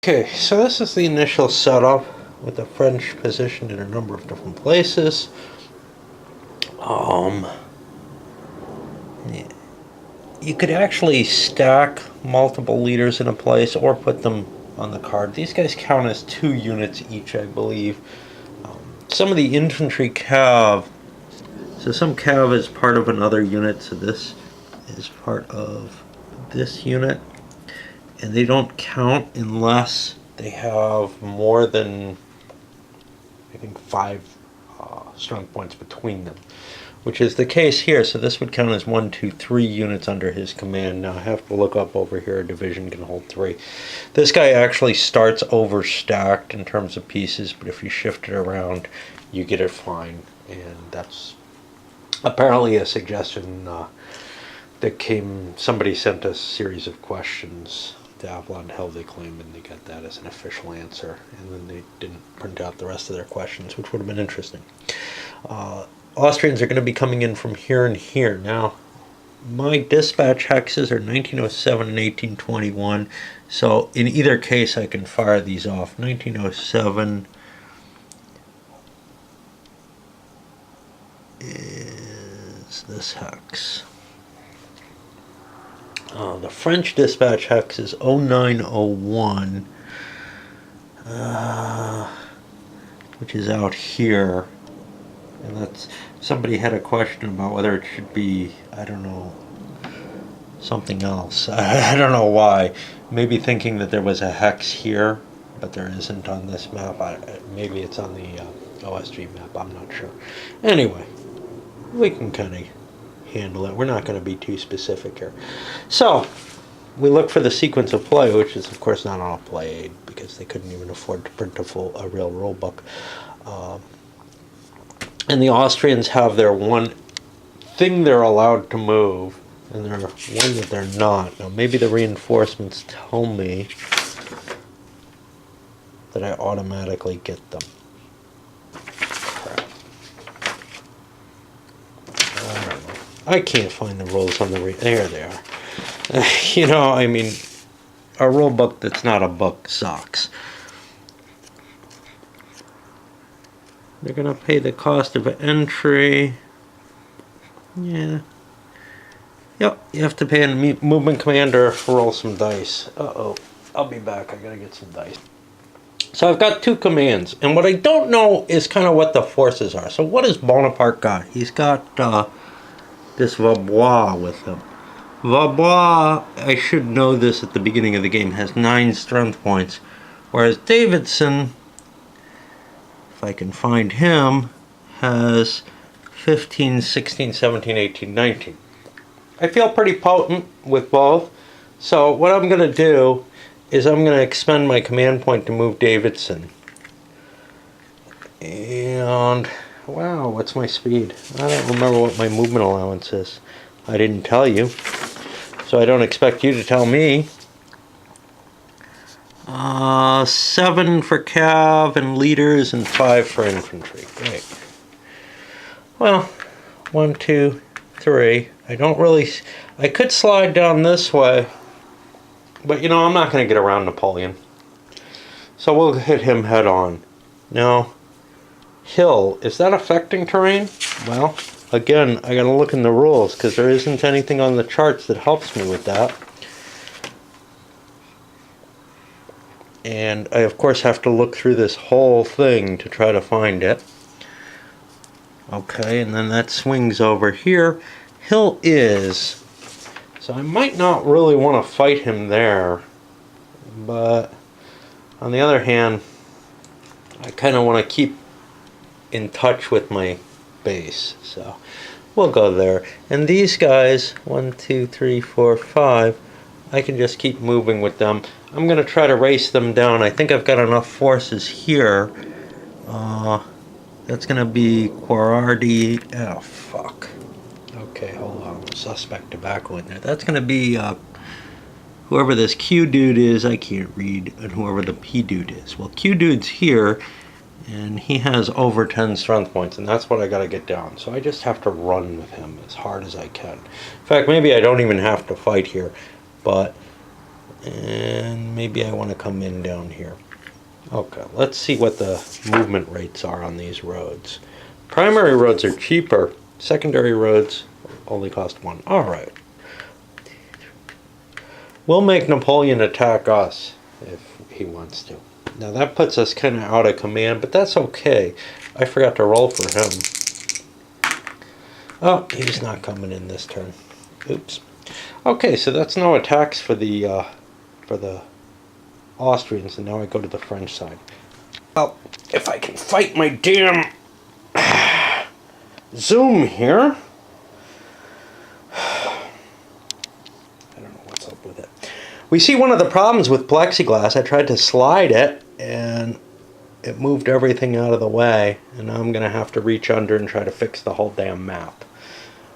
Okay, so this is the initial setup with the French positioned in a number of different places. Um, you could actually stack multiple leaders in a place or put them on the card. These guys count as 2 units each, I believe. Some of the infantry cav, so some cav is part of another unit, so this is part of this unit. And they don't count unless they have more than, I think, 5 strong points between them, which is the case here. So this would count as 1, 2, 3 units under his command. Now I have to look up over here. A division can hold 3. This guy actually starts overstacked in terms of pieces, but if you shift it around, you get it fine. And that's apparently a suggestion that came. Somebody sent us a series of questions to Avalon Hill, they claim, and they got that as an official answer, and then they didn't print out the rest of their questions, which would have been interesting. Austrians are going to be coming in from here and here. Now, my dispatch hexes are 1907 and 1821, so in either case I can fire these off. 1907 is this hex. The French dispatch hex is 0901, which is out here. And that's, somebody had a question about whether it should be, I don't know, something else. I don't know why. Maybe thinking that there was a hex here, but there isn't on this map. Maybe it's on the OSG map, I'm not sure. Anyway, we can kind of handle it. We're not going to be too specific here. So we look for the sequence of play, which is of course not on a play aid because they couldn't even afford to print a real rule book. And the Austrians have their one thing they're allowed to move, and their one that they're not. Now maybe the reinforcements tell me that I automatically get them. I can't find the rules on the there they are. You know, I mean, a rule book that's not a book sucks. They're gonna pay the cost of entry. Yeah. Yep, you have to pay a movement commander, roll some dice. Uh-oh, I'll be back, I gotta get some dice. So I've got 2 commands, and what I don't know is kind of what the forces are. So what has Bonaparte got? He's got this Vaubois with him. Vaubois, I should know this at the beginning of the game, has 9 strength points, whereas Davidson, if I can find him, has 15, 16, 17, 18, 19. I feel pretty potent with both, so what I'm going to do is I'm going to expend my command point to move Davidson. And wow, what's my speed? I don't remember what my movement allowance is. I didn't tell you, so I don't expect you to tell me. 7 for cav and leaders and 5 for infantry. Great. Well, 1, 2, 3. I could slide down this way, but you know, I'm not going to get around Napoleon. So we'll hit him head on. Now, hill, is that affecting terrain? Well, again, I gotta look in the rules because there isn't anything on the charts that helps me with that. And I of course have to look through this whole thing to try to find it. Okay, and then that swings over here. Hill is, so I might not really want to fight him there, but on the other hand, I kind of want to keep in touch with my base, so we'll go there. And these guys, 1, 2, 3, 4, 5, I can just keep moving with them. I'm going to try to race them down. I think I've got enough forces here. That's going to be Quarardi. Oh, fuck. Okay, hold on. Suspect tobacco in there. That's going to be whoever this Q dude is, I can't read, and whoever the P dude is. Well, Q dude's here, and he has over 10 strength points, and that's what I gotta get down. So I just have to run with him as hard as I can. In fact, maybe I don't even have to fight here, but And maybe I want to come in down here. Okay, let's see what the movement rates are on these roads. Primary roads are cheaper. Secondary roads only cost 1. All right. We'll make Napoleon attack us if he wants to. Now that puts us kind of out of command, but that's okay. I forgot to roll for him. Oh, he's not coming in this turn. Oops. Okay, so that's no attacks for the Austrians, and now I go to the French side. Well, if I can fight my damn zoom here. I don't know what's up with it. We see one of the problems with plexiglass. I tried to slide it, and it moved everything out of the way, and now I'm going to have to reach under and try to fix the whole damn map.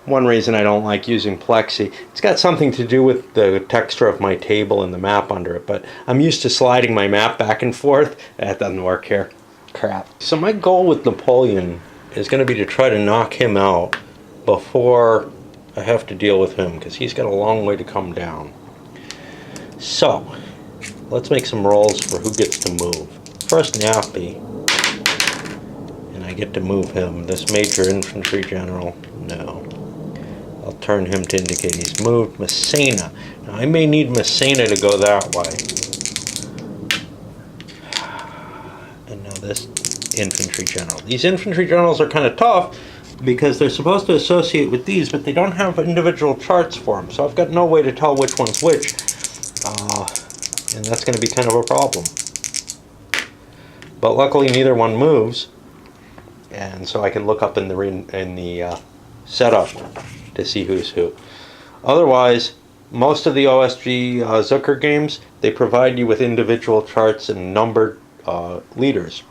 One reason I don't like using plexi, it's got something to do with the texture of my table and the map under it, but I'm used to sliding my map back and forth. That doesn't work here. Crap. So my goal with Napoleon is going to be to try to knock him out before I have to deal with him, because he's got a long way to come down. So, let's make some rolls for who gets to move. First, Nappy. And I get to move him. This major infantry general, no. I'll turn him to indicate he's moved. Massena. Now, I may need Massena to go that way. And now this infantry general. These infantry generals are kind of tough because they're supposed to associate with these, but they don't have individual charts for them. So I've got no way to tell which one's which. And that's going to be kind of a problem. But luckily neither one moves. And so I can look up in the setup to see who's who. Otherwise, most of the OSG Zucker games, they provide you with individual charts and numbered leaders.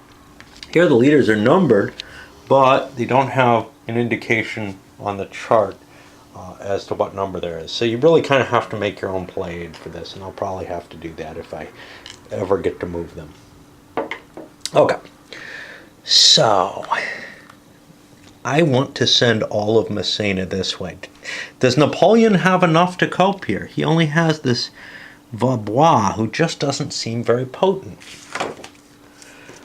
Here the leaders are numbered, but they don't have an indication on the chart as to what number there is. So you really kind of have to make your own play aid for this, and I'll probably have to do that if I ever get to move them. Okay, so I want to send all of Massena this way. Does Napoleon have enough to cope here? He only has this Vaubois, who just doesn't seem very potent.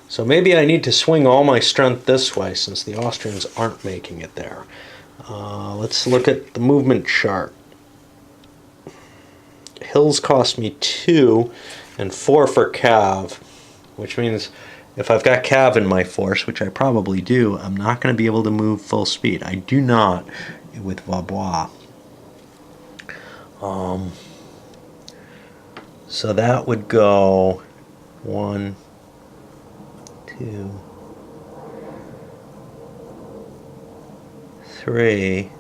So maybe I need to swing all my strength this way, since the Austrians aren't making it there. Let's look at the movement chart. Hills cost me 2 and 4 for Cav, which means if I've got Cav in my force, which I probably do, I'm not going to be able to move full speed. I do not with Vaubois. So that would go 1, 2, 3,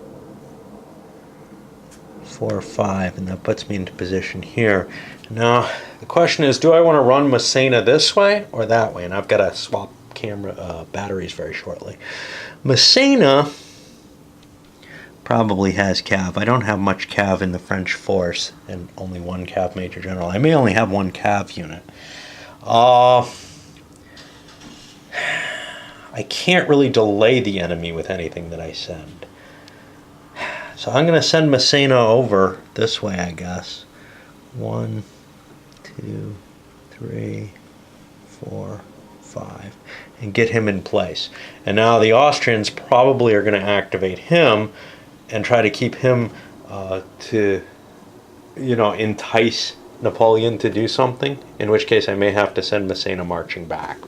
4, 5, and that puts me into position here. Now the question is, do I want to run Massena this way or that way? And I've got to swap camera batteries very shortly. Massena probably has Cav. I don't have much Cav in the French force, and only 1 Cav Major General. I may only have 1 Cav unit. I can't really delay the enemy with anything that I send. So I'm going to send Massena over this way, I guess. 1, 2, 3, 4, 5, and get him in place. And now the Austrians probably are going to activate him and try to keep him to, entice Napoleon to do something, in which case I may have to send Massena marching back,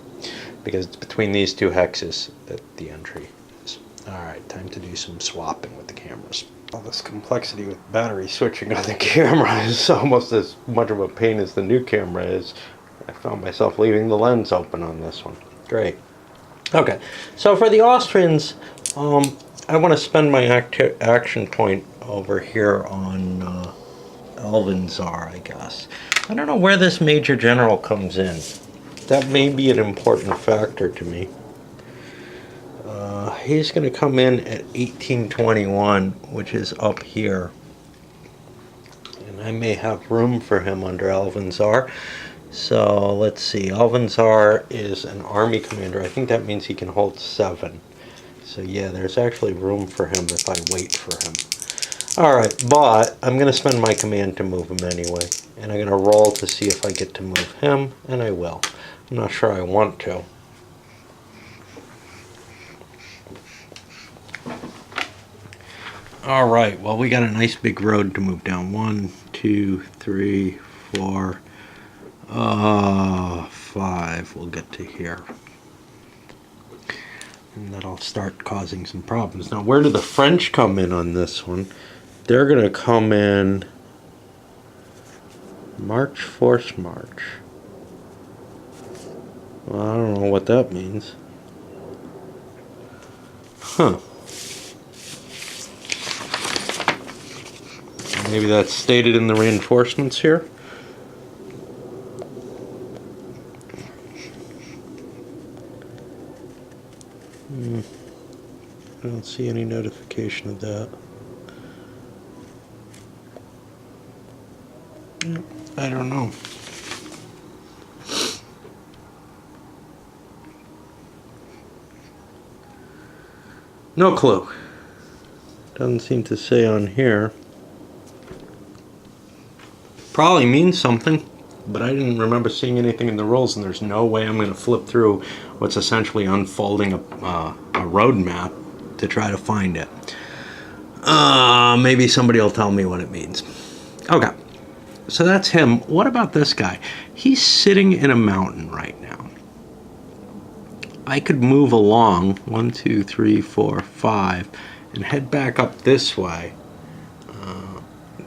because it's between these 2 hexes that the entry is. Alright, time to do some swapping with the cameras. All this complexity with battery switching on the camera is almost as much of a pain as the new camera is. I found myself leaving the lens open on this one. Great. Okay, so for the Austrians, I want to spend my action point over here on Elvinzar, I guess. I don't know where this Major General comes in. That may be an important factor to me. He's going to come in at 1821, which is up here. And I may have room for him under Elvinzar. So let's see. Elvinzar is an army commander. I think that means he can hold 7. So yeah, there's actually room for him if I wait for him. Alright, but I'm going to spend my command to move him anyway. And I'm going to roll to see if I get to move him, and I will. I'm not sure I want to. All right, well, we got a nice big road to move down. 1, 2, 3, 4, 5. We'll get to here. And that'll start causing some problems. Now, where do the French come in on this one? They're going to come in March, force march. Well, I don't know what that means. Huh. Maybe that's stated in the reinforcements here. I don't see any notification of that. I don't know. No clue. Doesn't seem to say on here. Probably means something, but I didn't remember seeing anything in the rules, and there's no way I'm going to flip through what's essentially unfolding a road map to try to find it. Maybe somebody will tell me what it means. Okay, so that's him. What about this guy? He's sitting in a mountain right now. I could move along 1, 2, 3, 4, 5 and head back up this way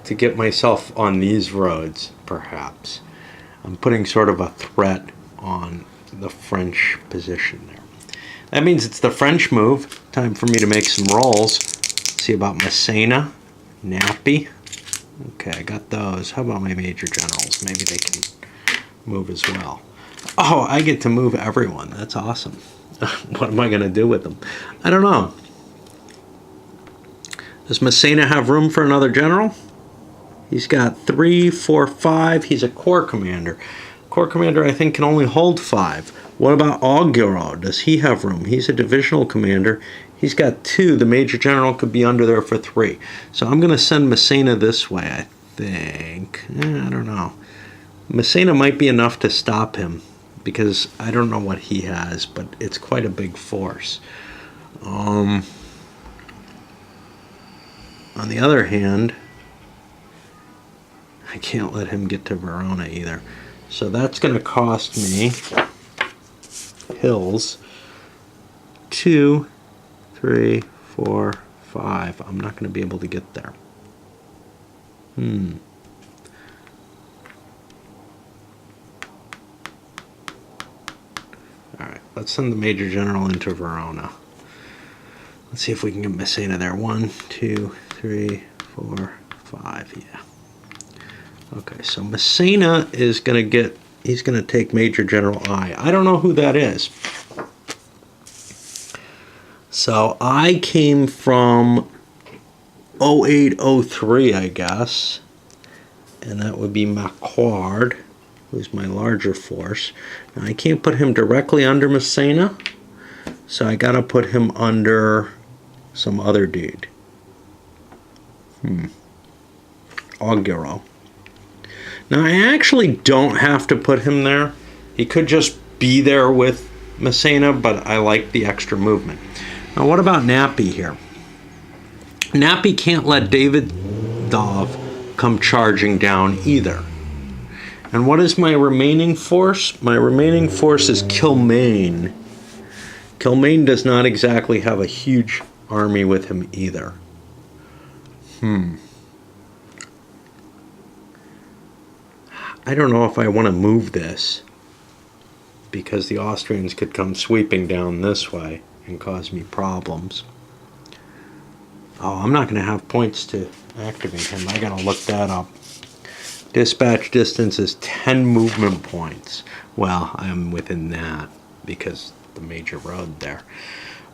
to get myself on these roads, perhaps. I'm putting sort of a threat on the French position there. That means it's the French move. Time for me to make some rolls. See about Massena, Nappy. Okay, I got those. How about my major generals? Maybe they can move as well. Oh, I get to move everyone. That's awesome. What am I going to do with them? I don't know. Does Massena have room for another general? He's got 3, 4, 5. He's a corps commander. Corps commander, I think, can only hold 5. What about Auguero? Does he have room? He's a divisional commander. He's got 2. The major general could be under there for 3. So I'm going to send Massena this way, I think. I don't know. Massena might be enough to stop him, because I don't know what he has, but it's quite a big force. On the other hand, I can't let him get to Verona either. So that's going to cost me hills 2, 3, 4, 5. I'm not going to be able to get there. Alright, let's send the major general into Verona. Let's see if we can get Massena there. 1, 2, 3, 4, 5. Yeah. Okay, so Massena is going to get, he's going to take Major General I. I don't know who that is. So I came from 0803, I guess. And that would be Macquard, who's my larger force. Now I can't put him directly under Massena, so I got to put him under some other dude. Auguero. Now, I actually don't have to put him there. He could just be there with Massena, but I like the extra movement. Now, what about Nappy here? Nappy can't let Davidov come charging down either. And what is my remaining force? My remaining force is Kilmaine. Kilmaine does not exactly have a huge army with him either. I don't know if I want to move this, because the Austrians could come sweeping down this way and cause me problems. Oh, I'm not going to have points to activate him. I got to look that up. Dispatch distance is 10 movement points. Well, I'm within that because the major road there.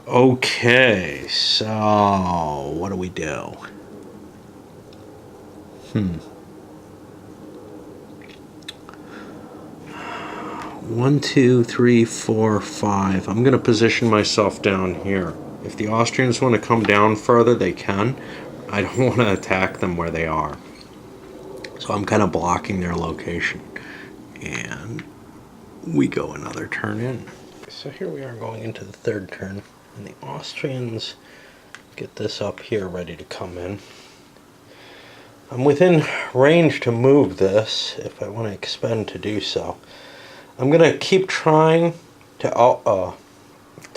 Okay, so what do we do? 1, 2, 3, 4, 5. I'm going to position myself down here. If the Austrians want to come down further, they can. I don't want to attack them where they are. So I'm kind of blocking their location. And we go another turn in. So here we are going into the third turn, and the Austrians get this up here ready to come in. I'm within range to move this if I want to expend to do so. I'm going to keep trying to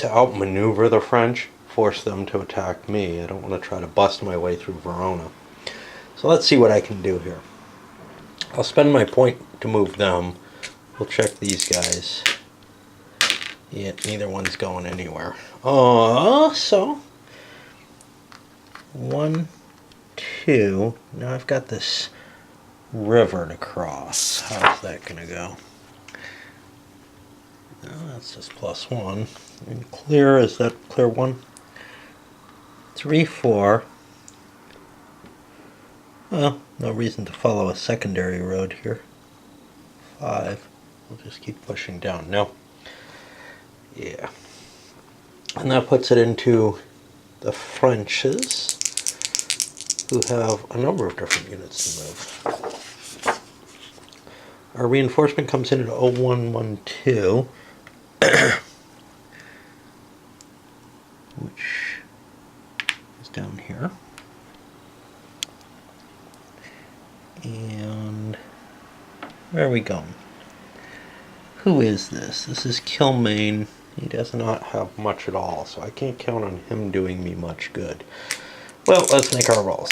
outmaneuver the French, force them to attack me. I don't want to try to bust my way through Verona. So let's see what I can do here. I'll spend my point to move them. We'll check these guys. Yeah, neither one's going anywhere. So 1, 2. Now I've got this river to cross. How's that gonna go? No, that's just +1. And clear, is that clear 1? 3, 4. Well, no reason to follow a secondary road here. 5. We'll just keep pushing down. No. Yeah. And that puts it into the Frenches, who have a number of different units to move. Our reinforcement comes in at 0112, which is down here. And where are we going? Who is this? This is Kilmaine. He does not have much at all, so I can't count on him doing me much good. Well, let's make our rolls.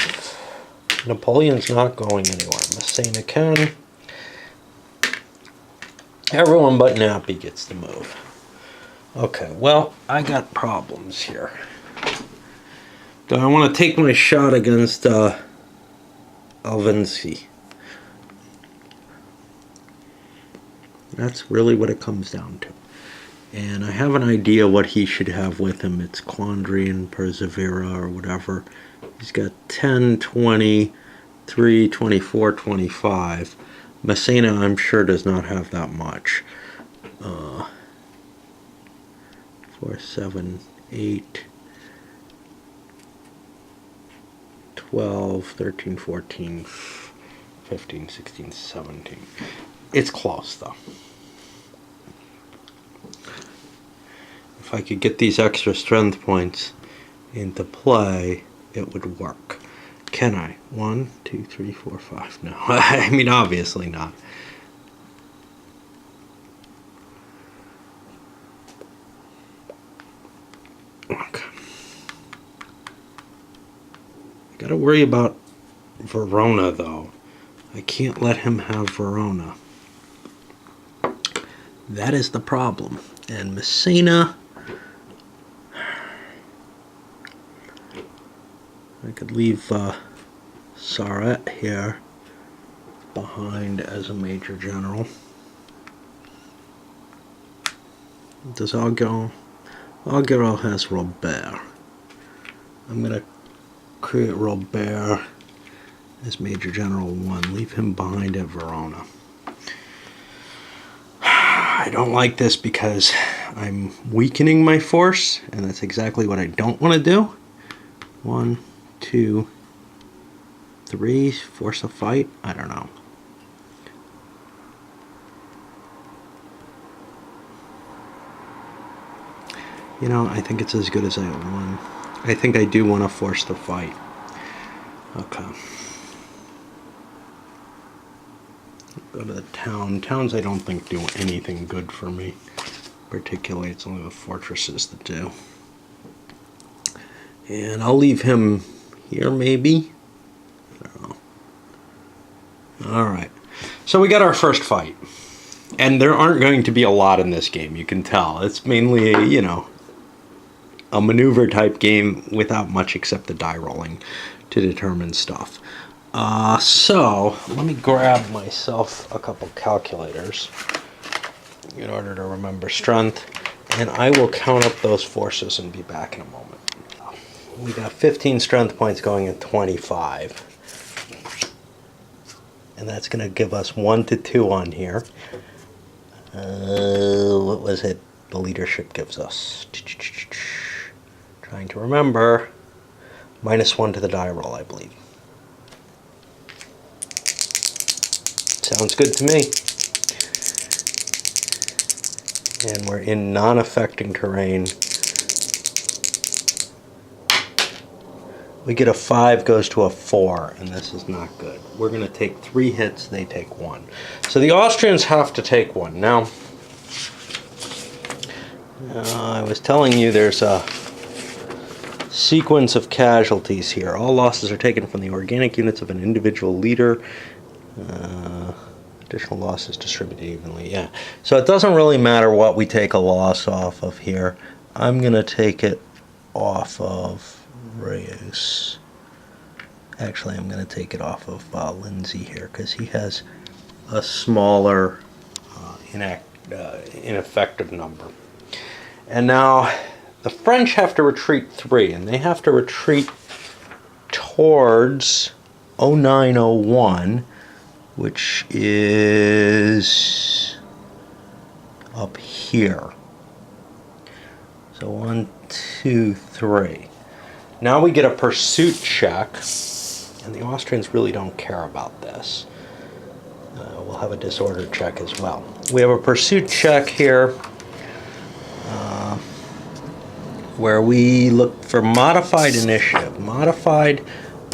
Napoleon's not going anywhere. Massena can. Everyone but Nappy gets to move. Okay, well, I got problems here. Do I want to take my shot against Alvinsky? That's really what it comes down to. And I have an idea what he should have with him. It's Quandary and Persevera or whatever. He's got 10, 20, 3, 24, 25. Massena, I'm sure, does not have that much. 4, 7, 8, 12, 13, 14, 15, 16, 17. It's close, though. If I could get these extra strength points into play, it would work. Can I? 1, 2, 3, 4, 5. No. I mean, obviously not. Okay. I gotta worry about Verona, though. I can't let him have Verona. That is the problem. And Messina, I could leave Sarret here behind as a major general. Does Augereau? Augereau has Robert. I'm going to create Robert as Major General 1. Leave him behind at Verona. I don't like this because I'm weakening my force, and that's exactly what I don't want to do. 1, 2, 3, force a fight? I don't know. You know, I think it's as good as I won. I think I do want to force the fight. Okay. Go to the town. Towns I don't think do anything good for me. Particularly, it's only the fortresses that do. And I'll leave him here, maybe? I don't know. Alright. So we got our first fight. And there aren't going to be a lot in this game, you can tell. It's mainly, you know, a maneuver type game without much except the die rolling to determine stuff. So let me grab myself a couple calculators in order to remember strength, and I will count up those forces and be back in a moment. We got 15 strength points going at 25, and that's going to give us 1 to 2 on here. What was it the leadership gives us? Trying to remember. -1 to the die roll, I believe. Sounds good to me. And we're in non-affecting terrain. We get a 5 goes to a 4, and this is not good. We're going to take 3 hits, they take 1. So the Austrians have to take 1. Now, I was telling you there's a sequence of casualties here. All losses are taken from the organic units of an individual leader. Additional losses distributed evenly. Yeah. So it doesn't really matter what we take a loss off of here. I'm going to take it off of Reyes. Actually, I'm going to take it off of Lindsay here because he has a smaller ineffective number. And now the French have to retreat 3, and they have to retreat towards 0901, which is up here. So 1, 2, 3. Now we get a pursuit check, and the Austrians really don't care about this. We'll have a disorder check as well. We have a pursuit check here where we look for modified initiative. Modified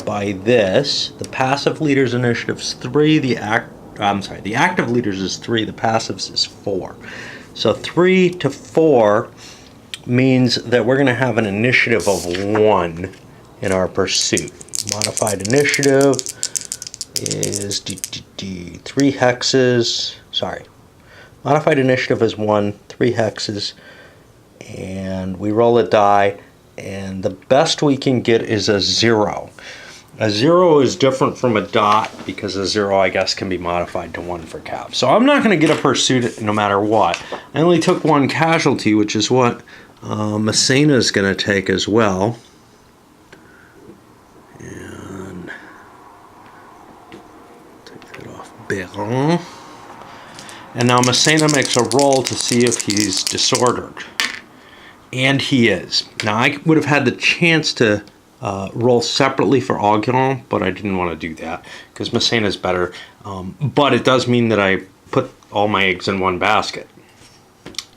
by this, the passive leader's initiative is 3, the active leader's is 3, the passive's is 4. So 3 to 4 means that we're going to have an initiative of 1 in our pursuit. Modified initiative is 3 hexes. Sorry. Modified initiative is 1, 3 hexes, and we roll a die, and the best we can get is a 0. A 0 is different from a dot because a 0, I guess, can be modified to 1 for cav. So I'm not going to get a pursuit no matter what. I only took 1 casualty, which is what Massena is going to take as well. And take that off Béron. And now Massena makes a roll to see if he's disordered. And he is. Now I would have had the chance to roll separately for Auguin, but I didn't want to do that because Massena is better. But it does mean that I put all my eggs in one basket.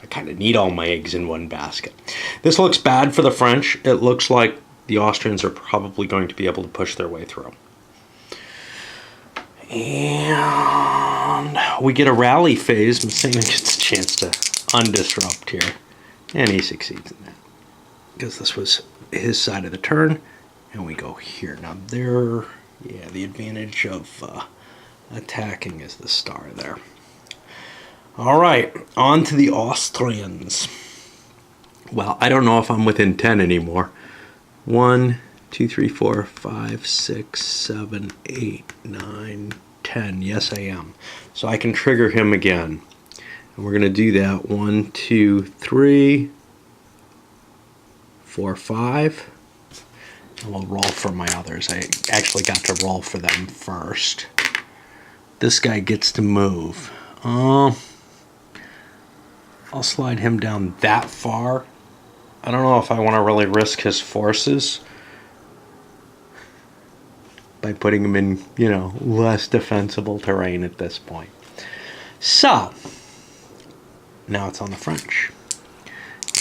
I kind of need all my eggs in one basket. This looks bad for the French. It looks like the Austrians are probably going to be able to push their way through. And we get a rally phase. Massena gets a chance to undisrupt here. And he succeeds in that. Because this was his side of the turn. And we go here. Now there, yeah, the advantage of attacking is the star there. Alright, on to the Austrians. Well, I don't know if I'm within 10 anymore. 1, 2, 3, 4, 5, 6, 7, 8, 9, 10. Yes, I am. So I can trigger him again. And we're going to do that. 1, 2, 3, 4, 5. And we'll roll for my others. I actually got to roll for them first. This guy gets to move. I'll slide him down that far. I don't know if I want to really risk his forces by putting him in, less defensible terrain at this point. So, now it's on the French.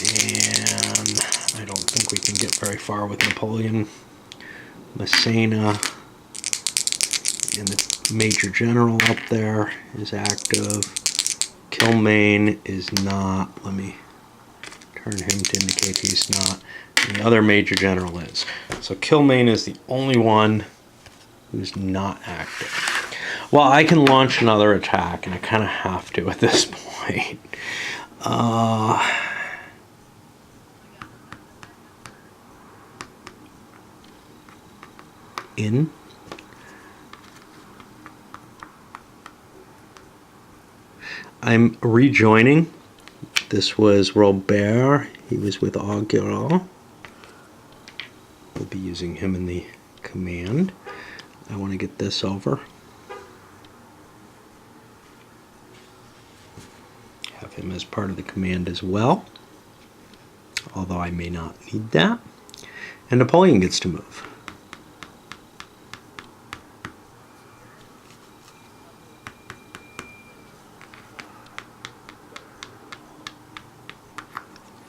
And I don't think we can get very far with Napoleon. Massena and the Major General up there is active. Kilmaine is not. Let me turn him to indicate he's not. And the other Major General is. So Kilmaine is the only one who's not active. Well, I can launch another attack, and I kind of have to at this point. I'm rejoining. This was Robert. He was with Auguin. We'll be using him in the command. I want to get this over. Have him as part of the command as well. Although I may not need that. And Napoleon gets to move.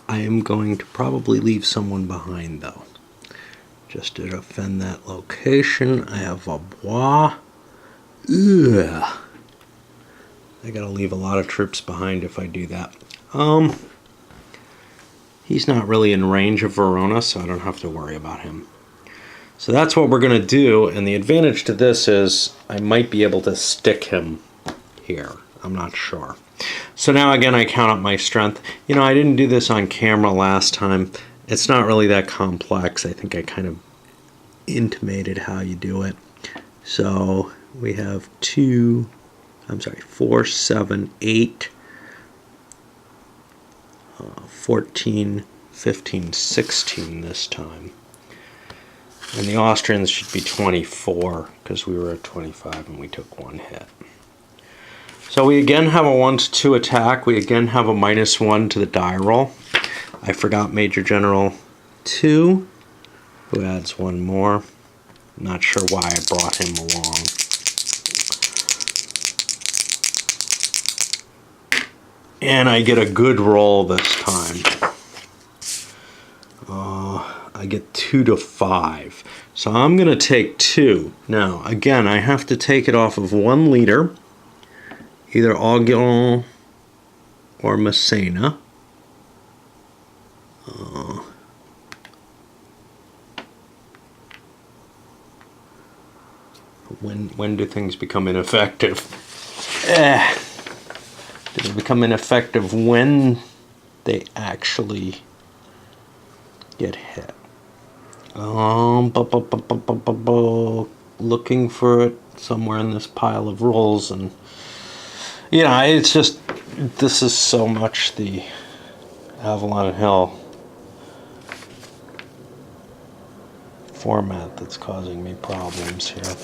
I am going to probably leave someone behind, though. Just to defend that location, I have a Bois. Ugh. I gotta leave a lot of troops behind if I do that. He's not really in range of Verona, so I don't have to worry about him. So that's what we're gonna do, and the advantage to this is I might be able to stick him here. I'm not sure. So now again, I count up my strength. You know, I didn't do this on camera last time. It's not really that complex. I think I kind of intimated how you do it. So we have 4, 7, 8, 14, 15, 16 this time. And the Austrians should be 24 because we were at 25 and we took one hit. So we again have a 1 to 2 attack. We again have a -1 to the die roll. I forgot Major General 2, who adds 1 more. I'm not sure why I brought him along. And I get a good roll this time. I get 2 to 5. So I'm going to take 2. Now, again, I have to take it off of 1 leader, either Augeron or Massena. When do things become ineffective? They become ineffective when they actually get hit. Looking for it somewhere in this pile of rolls, and you know, it's just, this is so much the Avalon Hill format that's causing me problems here.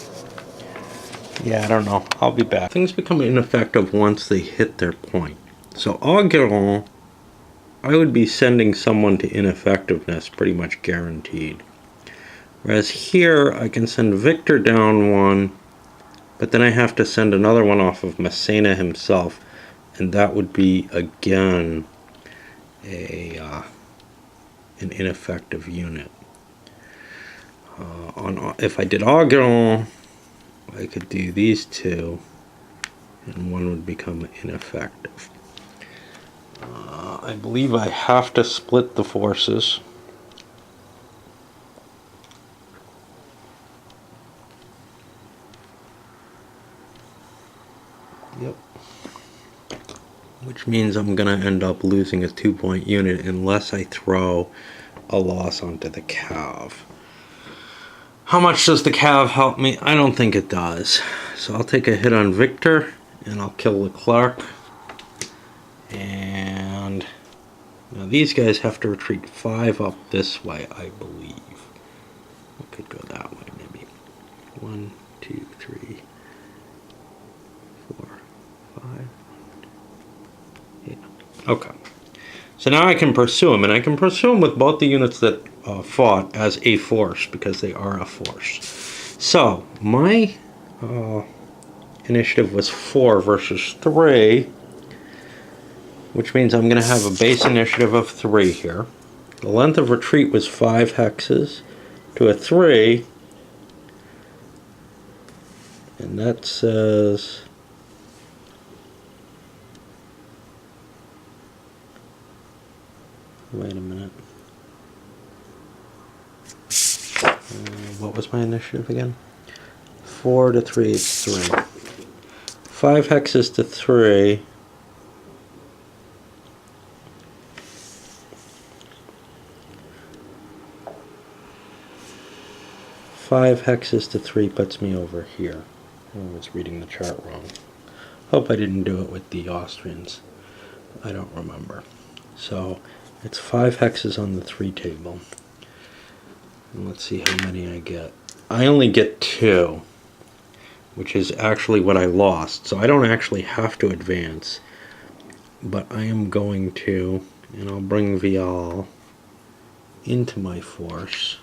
Yeah, I don't know. I'll be back. Things become ineffective once they hit their point. So Augeron, I would be sending someone to ineffectiveness pretty much guaranteed. Whereas here, I can send Victor down 1, but then I have to send another one off of Massena himself, and that would be, again, an ineffective unit. If I did Augeron, I could do these 2, and 1 would become ineffective. I believe I have to split the forces. Yep. Which means I'm going to end up losing a 2-point unit unless I throw a loss onto the Cav. How much does the Cav help me? I don't think it does. So I'll take a hit on Victor, and I'll kill Leclerc. And now these guys have to retreat 5 up this way, I believe. We could go that way, maybe. 1, 2, 3, 4, 5, 8. Okay. So now I can pursue him, and I can pursue him with both the units that fought as a force, because they are a force. So my initiative was 4 versus 3, which means I'm going to have a base initiative of 3 here. The length of retreat was 5 hexes to a 3, and that says wait a minute. What was my initiative again? 4 to 3 is 3. 5 hexes to 3. Five hexes to 3 puts me over here. I was reading the chart wrong. Hope I didn't do it with the Austrians. I don't remember. So it's 5 hexes on the 3 table. And let's see how many I get. I only get 2, which is actually what I lost. So I don't actually have to advance, but I am going to, and I'll bring Vial into my force.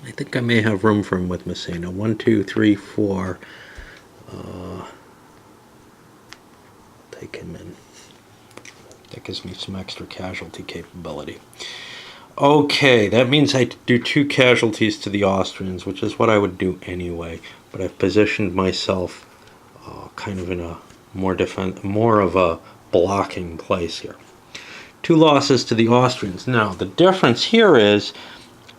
I think I may have room for him with Massena. 1, 2, 3, 4. Take him in. That gives me some extra casualty capability. Okay, that means I do 2 casualties to the Austrians, which is what I would do anyway. But I've positioned myself kind of in a more of a blocking place here. 2 losses to the Austrians. Now the difference here is,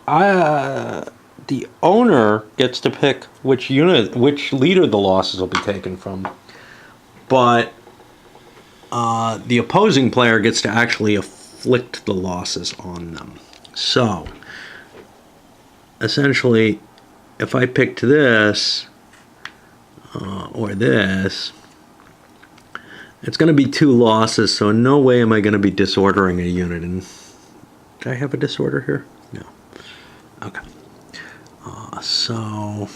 the owner gets to pick which leader the losses will be taken from, but the opposing player gets to actually afflict the losses on them. So, essentially, if I picked this, or this, it's going to be 2 losses, so in no way am I going to be disordering a unit. And do I have a disorder here? No. Okay. So,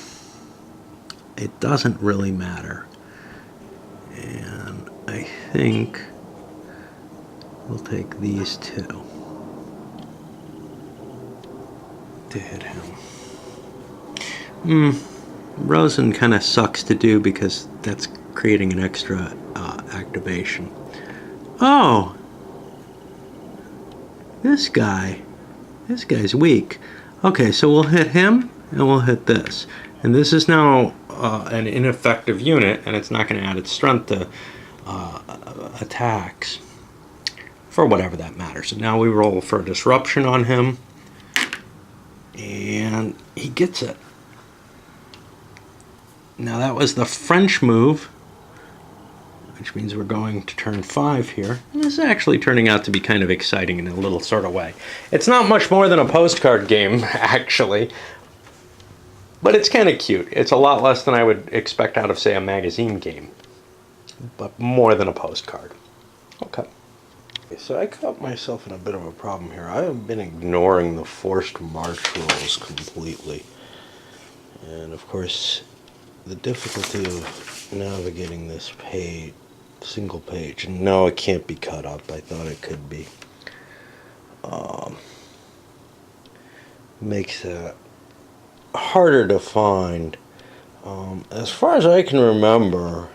it doesn't really matter. And I think we'll take these 2 to hit him. Rosen kind of sucks to do because that's creating an extra activation. Oh! This guy's weak. Okay, so we'll hit him and we'll hit this. And this is now an ineffective unit, and it's not going to add its strength to attacks for whatever that matters. So now we roll for a disruption on him, and he gets it. Now that was the French move, which means we're going to turn 5 here. And this is actually turning out to be kind of exciting in a little sort of way. It's not much more than a postcard game, actually, but it's kind of cute. It's a lot less than I would expect out of, say, a magazine game, but more than a postcard. Okay. So I caught myself in a bit of a problem here. I have been ignoring the forced march rolls completely. And of course, the difficulty of navigating this page, single page, and no, it can't be cut up. I thought it could be. Makes that harder to find. As far as I can remember,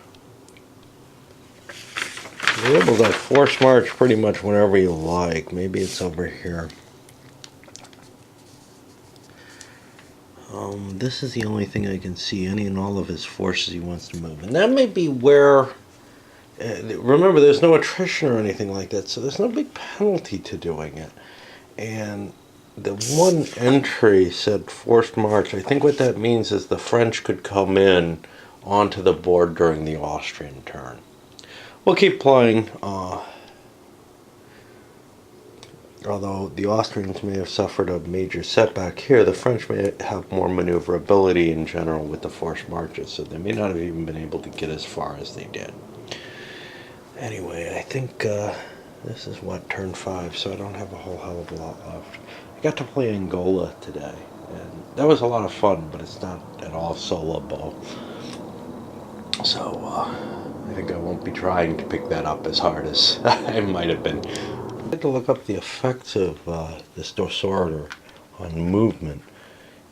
you're able to force march pretty much whenever you like. Maybe it's over here. This is the only thing I can see. Any and all of his forces he wants to move. And that may be where... remember, there's no attrition or anything like that, so there's no big penalty to doing it. And the one entry said forced march. I think what that means is the French could come in onto the board during the Austrian turn. We'll keep playing. Although the Austrians may have suffered a major setback here, the French may have more maneuverability in general with the forced marches, so they may not have even been able to get as far as they did. Anyway, I think this is what, turn 5, so I don't have a whole hell of a lot left. I got to play Angola today, and that was a lot of fun, but it's not at all soloable. So I think I won't be trying to pick that up as hard as I might have been. I had to look up the effects of this disorder on movement.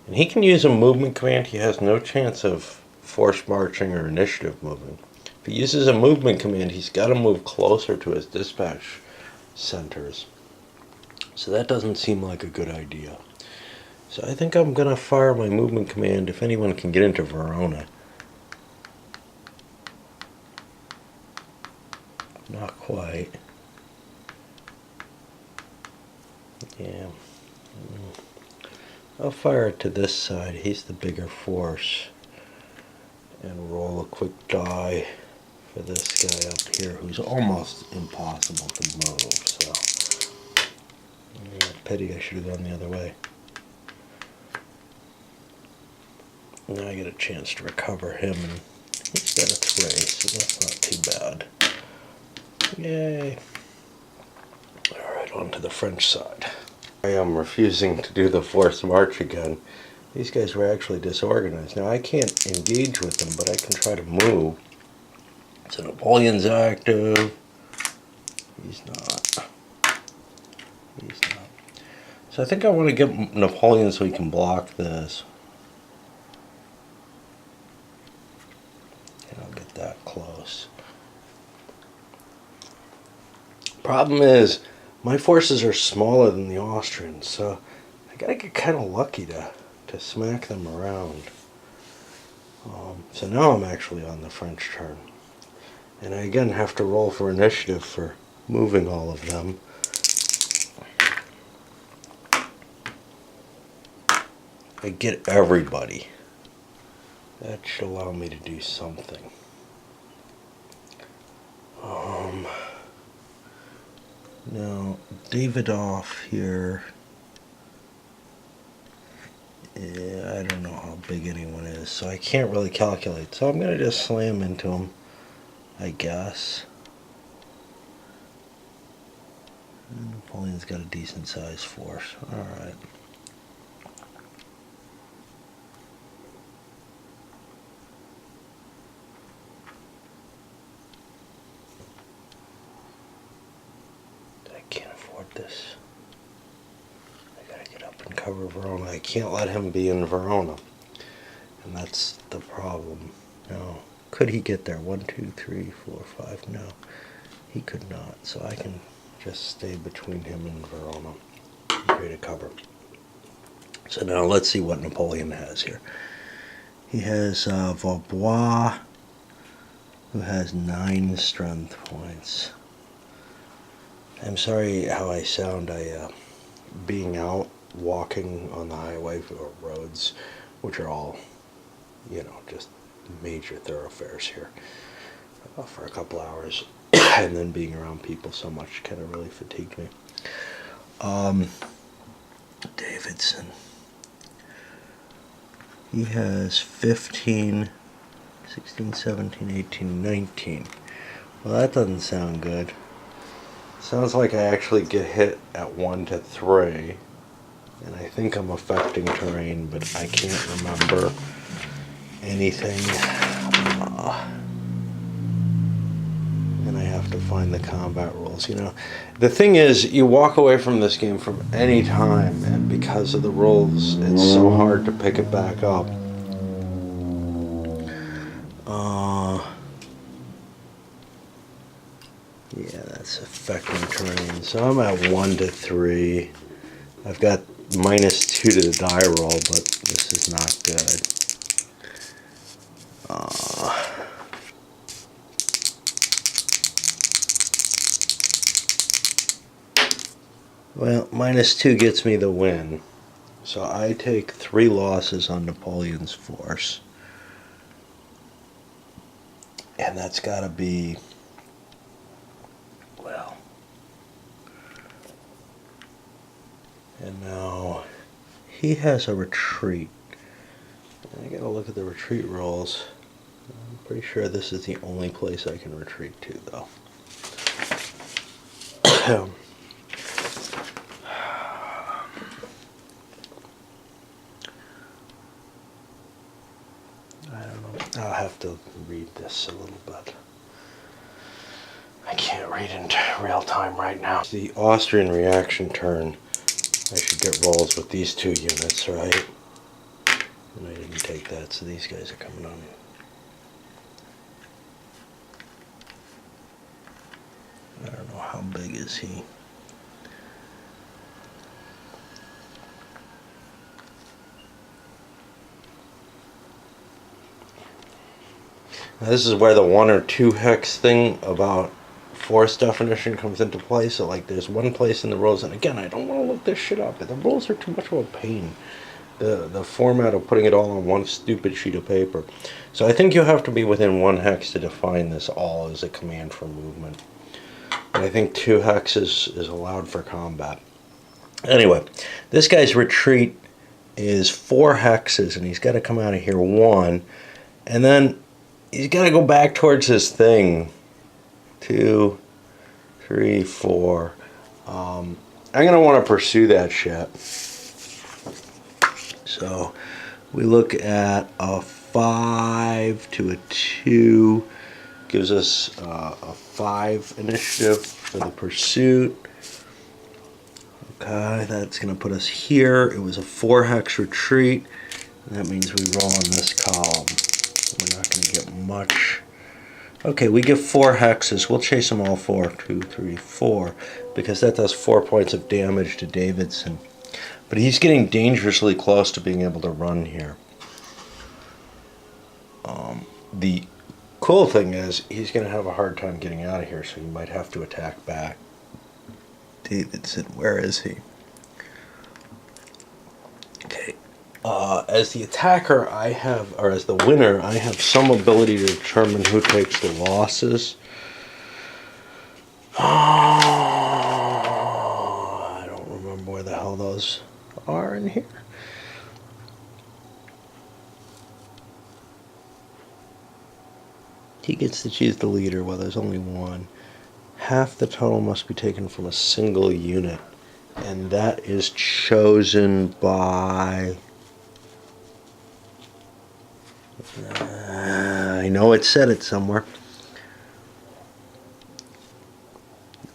And he can use a movement command. He has no chance of forced marching or initiative moving. If he uses a movement command, he's got to move closer to his dispatch centers. So that doesn't seem like a good idea. So I think I'm going to fire my movement command if anyone can get into Verona. Not quite. Yeah. I'll fire it to this side. He's the bigger force. And roll a quick die for this guy up here who's almost impossible to move. So, pity I should have gone the other way. Now I get a chance to recover him, and he's got a 3, so that's not too bad. Yay. Alright, on to the French side. I am refusing to do the forced march again. These guys were actually disorganized. Now I can't engage with them, but I can try to move. So Napoleon's active. He's not. He's not. So I think I want to get Napoleon so he can block this. And I'll get that close. Problem is, my forces are smaller than the Austrians, so I gotta get kind of lucky to smack them around. So now I'm actually on the French turn. And I again have to roll for initiative for moving all of them. I get everybody. That should allow me to do something. Now, Davidoff here. Yeah, I don't know how big anyone is, so I can't really calculate. So I'm going to just slam into him, I guess. Napoleon's got a decent sized force. Alright. I can't afford this. I gotta get up and cover Verona. I can't let him be in Verona. And that's the problem. No. Could he get there? 1, 2, 3, 4, 5. No. He could not. So I can just stay between him and Verona. Create a cover. So now let's see what Napoleon has here. He has Vaubois, who has 9 strength points. I'm sorry how I sound. Being out walking on the highway or roads, which are all, just major thoroughfares here, for a couple hours, and then being around people so much kind of really fatigued me. Davidson. He has 15, 16, 17, 18, 19. Well, that doesn't sound good. Sounds like I actually get hit at 1 to 3. And I think I'm affecting terrain, but I can't remember anything. And I have to find the combat rules. The thing is, you walk away from this game from any time, and because of the rules, it's so hard to pick it back up. Yeah, that's affecting terrain. So I'm at 1 to 3. I've got -2 to the die roll, but this is not good. Well, -2 gets me the win. So I take 3 losses on Napoleon's force. And that's got to be, well. And now he has a retreat. I gotta look at the retreat rolls. I'm pretty sure this is the only place I can retreat to, though. I don't know. I'll have to read this a little bit. I can't read in real time right now. The Austrian reaction turn. I should get rolls with these 2 units, right? And I didn't take that, so these guys are coming on. I don't know, how big is he? Now, this is where the 1 or 2 hex thing about force definition comes into play. So like there's one place in the rules, and again, I don't want to look this shit up, but the rules are too much of a pain. The format of putting it all on one stupid sheet of paper. So I think you have to be within 1 hex to define this all as a command for movement. And I think 2 hexes is allowed for combat. Anyway, this guy's retreat is 4 hexes, and he's got to come out of here 1, and then he's got to go back towards his thing. 2, 3, 4. I'm going to want to pursue that shit. So we look at a 5 to a 2. Gives us a 5 initiative for the pursuit. Okay, that's going to put us here. It was a 4 hex retreat. And that means we roll on this column. We're not going to get much Okay, we get 4 hexes. We'll chase them all 4. 2, 3, 4. Because that does 4 points of damage to Davidson. But he's getting dangerously close to being able to run here. The cool thing is he's going to have a hard time getting out of here, so he might have to attack back. Davidson, where is he? Okay. As the attacker, I have, or as the winner, I have some ability to determine who takes the losses. I don't remember where the hell those are in here. He gets to choose the leader. Well, there's only one. Half the total must be taken from a single unit. And that is chosen by... I know it said it somewhere.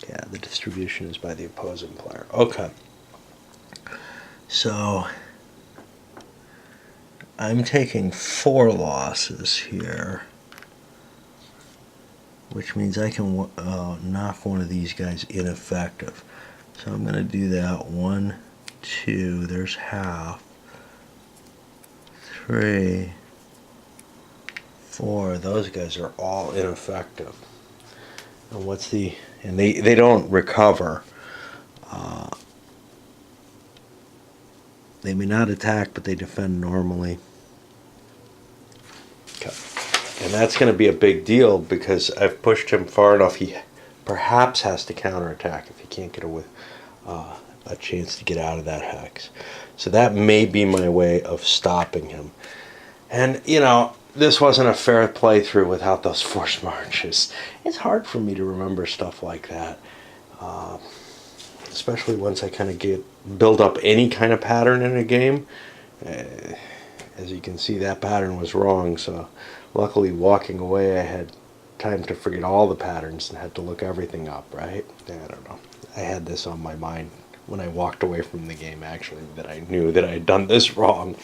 Yeah, the distribution is by the opposing player. Okay. So, I'm taking 4 losses here. Which means I can knock one of these guys ineffective. So I'm going to do that. 1, 2, there's half. 3, 4, those guys are all ineffective. And what's the... and they don't recover. They may not attack, but they defend normally. Okay. And that's going to be a big deal because I've pushed him far enough. He perhaps has to counterattack if he can't get a chance to get out of that hex. So that may be my way of stopping him. And, you know, this wasn't a fair playthrough without those forced marches. It's hard for me to remember stuff like that. Especially once I kind of build up any kind of pattern in a game. As you can see, that pattern was wrong, so luckily walking away I had time to forget all the patterns and had to look everything up, right? I don't know. I had this on my mind when I walked away from the game, actually, that I knew that I had done this wrong.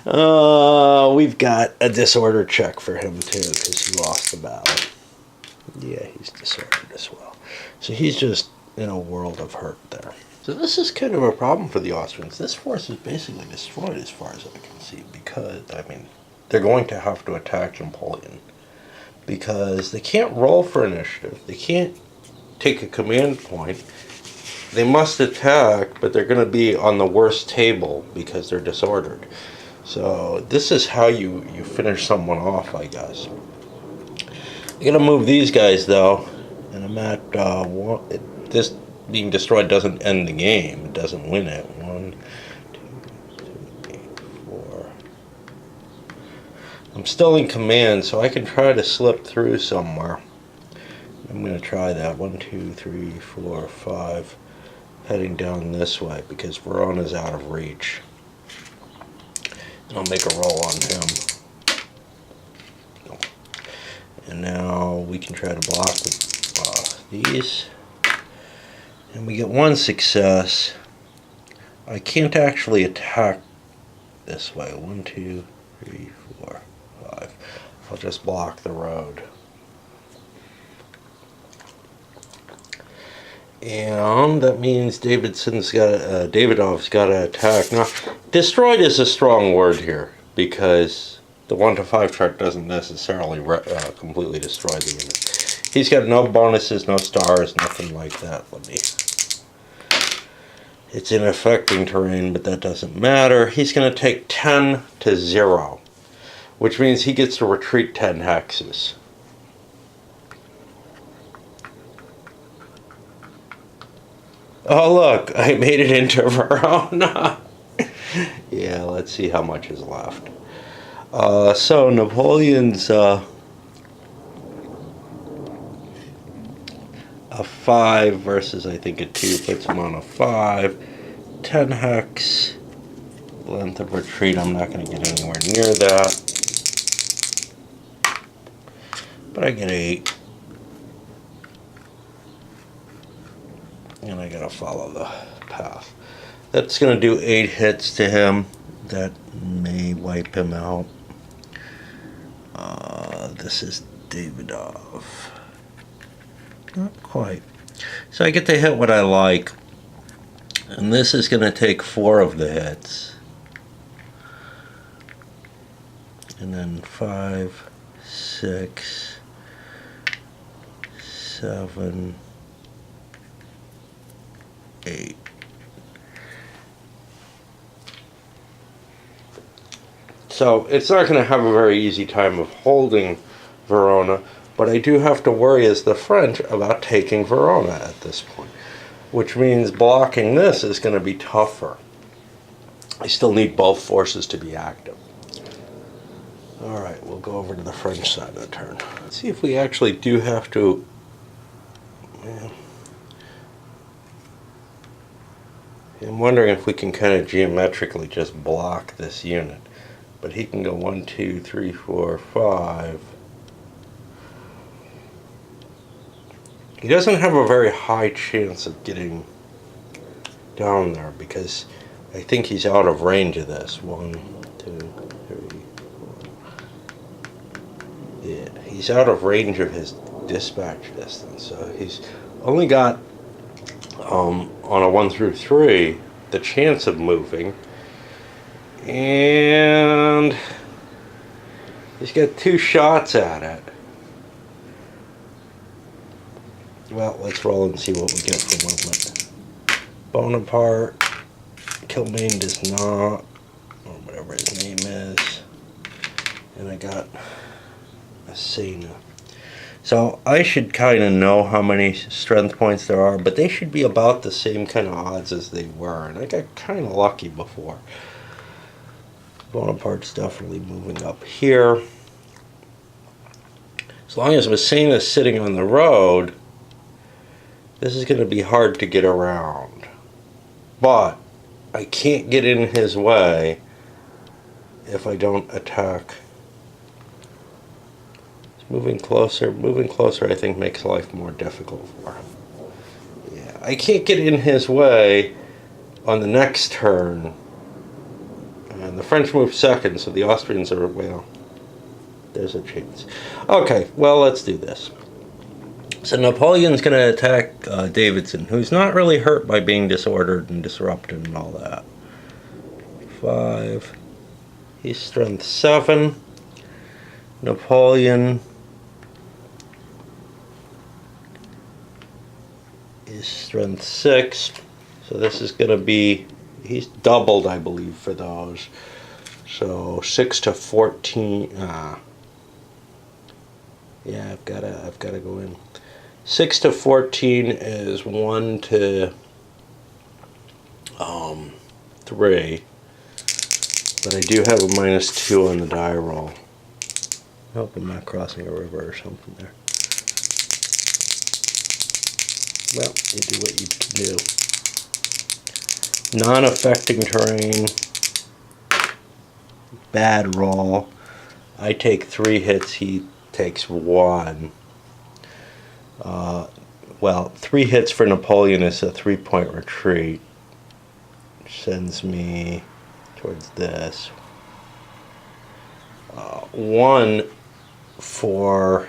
We've got a disorder check for him, too, because he lost the battle. Yeah, he's disordered as well. So he's just in a world of hurt there. So this is kind of a problem for the Austrians. This force is basically destroyed as far as I can see because, I mean, they're going to have to attack Napoleon because they can't roll for initiative. They can't take a command point. They must attack, but they're going to be on the worst table because they're disordered. So this is how you finish someone off, I guess. I'm going to move these guys, though, and I'm at this being destroyed doesn't end the game. It doesn't win it. 1, 2, 3, 4. I'm still in command, so I can try to slip through somewhere. I'm going to try that. 1, 2, 3, 4, 5. Heading down this way because Verona's out of reach. And I'll make a roll on him. Nope. And now we can try to block with these. And we get 1 success. I can't actually attack this way. 1, 2, 3, 4, 5. I'll just block the road. And that means Davidov's got to attack. Now, destroyed is a strong word here because the 1 to 5 chart doesn't necessarily completely destroy the unit. He's got no bonuses, no stars, nothing like that. It's in affecting terrain, but that doesn't matter. He's going to take 10 to 0, which means he gets to retreat 10 hexes. Oh look, I made it into Verona. Yeah, let's see how much is left. So Napoleon's a 5 versus I think a 2 puts him on a 5. 10 hex. Length of retreat, I'm not going to get anywhere near that. But I get 8. And I gotta follow the path. That's gonna do 8 hits to him. That may wipe him out. This is Davidov. Not quite. So I get to hit what I like. And this is going to take 4 of the hits. And then 5, 6, 7, 8. So it's not going to have a very easy time of holding Verona, but I do have to worry as the French about taking Verona at this point, which means blocking this is going to be tougher. I still need both forces to be active. Alright, we'll go over to the French side of the turn. Let's see if we actually do have to... Yeah. I'm wondering if we can kind of geometrically just block this unit. But he can go 1, 2, 3, 4, 5. He doesn't have a very high chance of getting down there because I think he's out of range of this. 1, 2, 3, 4. Yeah, he's out of range of his dispatch distance. So he's only got, on a 1 through 3, the chance of moving. And he's got 2 shots at it. Well, let's roll and see what we get for movement. Bonaparte, Kilmaine does not, or whatever his name is. And I got Massena. So I should kind of know how many strength points there are, but they should be about the same kind of odds as they were. And I got kind of lucky before. Bonaparte's definitely moving up here. As long as Massena's sitting on the road, this is going to be hard to get around. But I can't get in his way if I don't attack. Moving closer I think makes life more difficult for him. Yeah, I can't get in his way on the next turn. And the French move second, so the Austrians are, well, there's a chance. Okay, well, let's do this. So Napoleon's going to attack Davidson, who's not really hurt by being disordered and disrupted and all that. 5. He's strength 7. Napoleon is strength 6. So this is going to be... He's doubled, I believe, for those. So 6 to 14. Yeah, I've gotta go in. 6 to 14 is 1 to 3. But I do have a -2 on the die roll. I hope I'm not crossing a river or something there. Well, you do what you can do. Non-affecting terrain, bad roll. I take 3 hits, he takes 1. Well, 3 hits for Napoleon is a 3-point retreat, which sends me towards this. 1 for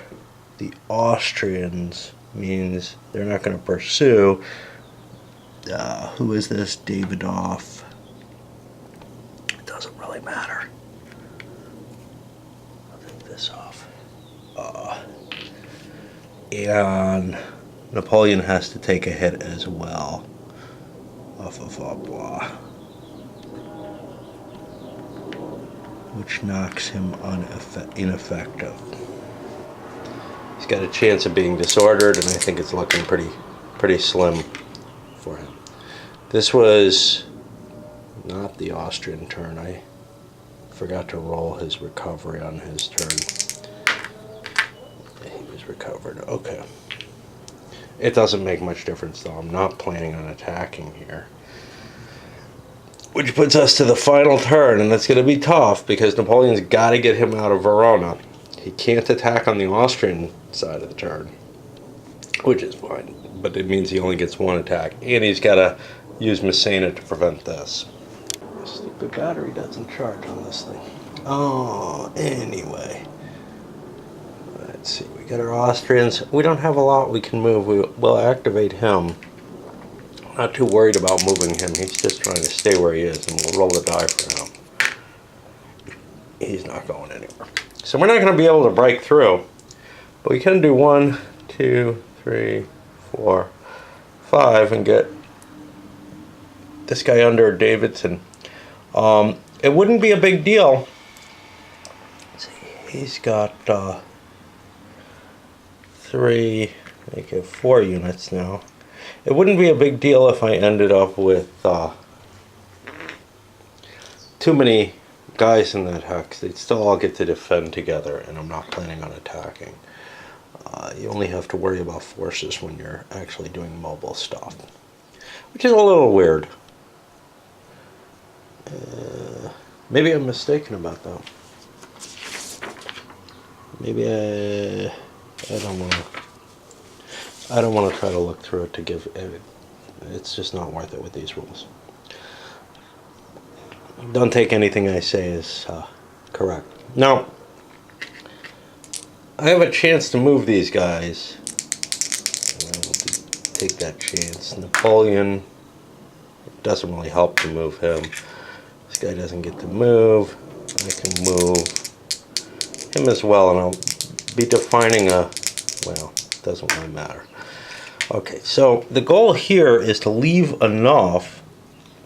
the Austrians means they're not going to pursue. Who is this? Davidov. It doesn't really matter. I'll take this off. And Napoleon has to take a hit as well. Off of Vaubois. Which knocks him ineffective. He's got a chance of being disordered, and I think it's looking pretty slim for him. This was not the Austrian turn. I forgot to roll his recovery on his turn. He was recovered. Okay. It doesn't make much difference, though. I'm not planning on attacking here. Which puts us to the final turn, and that's going to be tough because Napoleon's got to get him out of Verona. He can't attack on the Austrian side of the turn, which is fine. But it means he only gets 1 attack, and he's got to use Massena to prevent this. The stupid battery doesn't charge on this thing. Oh, anyway. Let's see. We got our Austrians. We don't have a lot we can move. We'll activate him. Not too worried about moving him. He's just trying to stay where he is, and we'll roll the die for him. He's not going anywhere. So we're not going to be able to break through. But we can do 1, 2, 3, 4, 5 and get this guy under Davidson. It wouldn't be a big deal. Let's see, he's got 4 units now. It wouldn't be a big deal if I ended up with too many guys in that hex. They'd still all get to defend together, and I'm not planning on attacking. You only have to worry about forces when you're actually doing mobile stuff, which is a little weird. Maybe I'm mistaken about that. Maybe I don't want to. I don't want to try to look through it to give. It's just not worth it with these rules. Don't take anything I say as correct. Now, I have a chance to move these guys. I'll take that chance. Napoleon, it doesn't really help to move him. This guy doesn't get to move. I can move him as well, and I'll be defining a, well, it doesn't really matter. Okay, so the goal here is to leave enough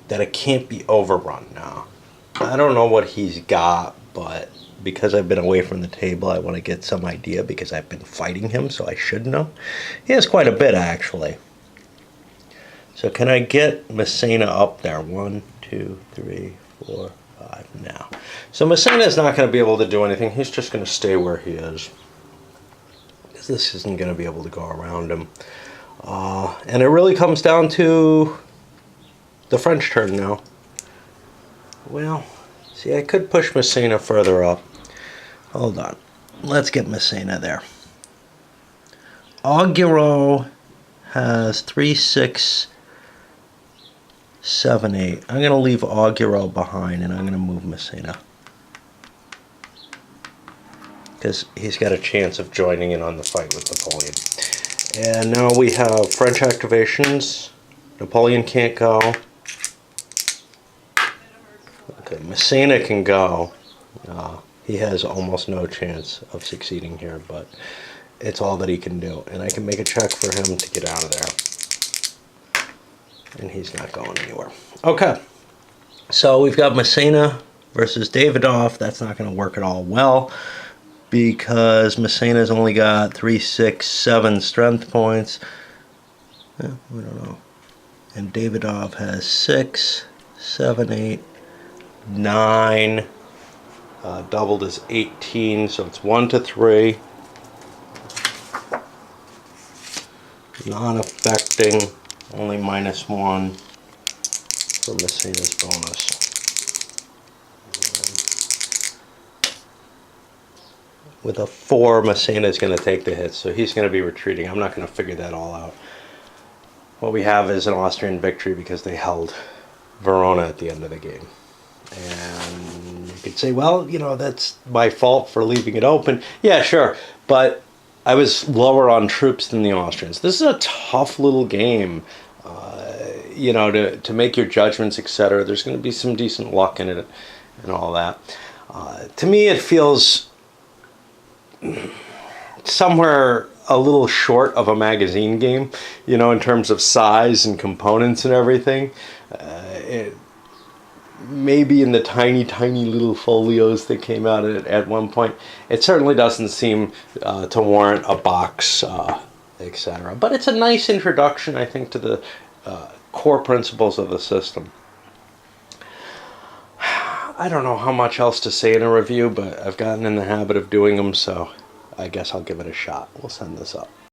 that it can't be overrun now. I don't know what he's got, but because I've been away from the table, I want to get some idea because I've been fighting him, so I should know. He has quite a bit, actually. So can I get Massena up there? 1, 2, 3, 4, 5 now. So Massena is not going to be able to do anything. He's just going to stay where he is, because this isn't going to be able to go around him. And it really comes down to the French turn now. Well, see, I could push Massena further up. Hold on. Let's get Massena there. Augureau has 3, 6, 7, 8. I'm going to leave Augureau behind, and I'm going to move Massena, because he's got a chance of joining in on the fight with Napoleon. And now we have French activations. Napoleon can't go. Okay, Massena can go. He has almost no chance of succeeding here, but it's all that he can do. And I can make a check for him to get out of there. And he's not going anywhere. Okay, so we've got Massena versus Davidoff. That's not going to work at all well, because Massena's only got 3, 6, 7 strength points. We don't know. And Davidoff has 6, 7, 8, 9. Doubled is 18, so it's 1 to 3. Non-affecting, only -1 for Massena's bonus. With a 4, Massena is going to take the hit, so he's going to be retreating. I'm not going to figure that all out. What we have is an Austrian victory because they held Verona at the end of the game. And you could say, well, you know, that's my fault for leaving it open. Yeah, sure, but I was lower on troops than the Austrians. This is a tough little game, you know, to make your judgments, etc. There's going to be some decent luck in it and all that. To me, it feels somewhere a little short of a magazine game, you know, in terms of size and components and everything. Maybe in the tiny little folios that came out at one point, it certainly doesn't seem to warrant a box, etc. But it's a nice introduction, I think, to the core principles of the system. I don't know how much else to say in a review, but I've gotten in the habit of doing them, so I guess I'll give it a shot. We'll send this up.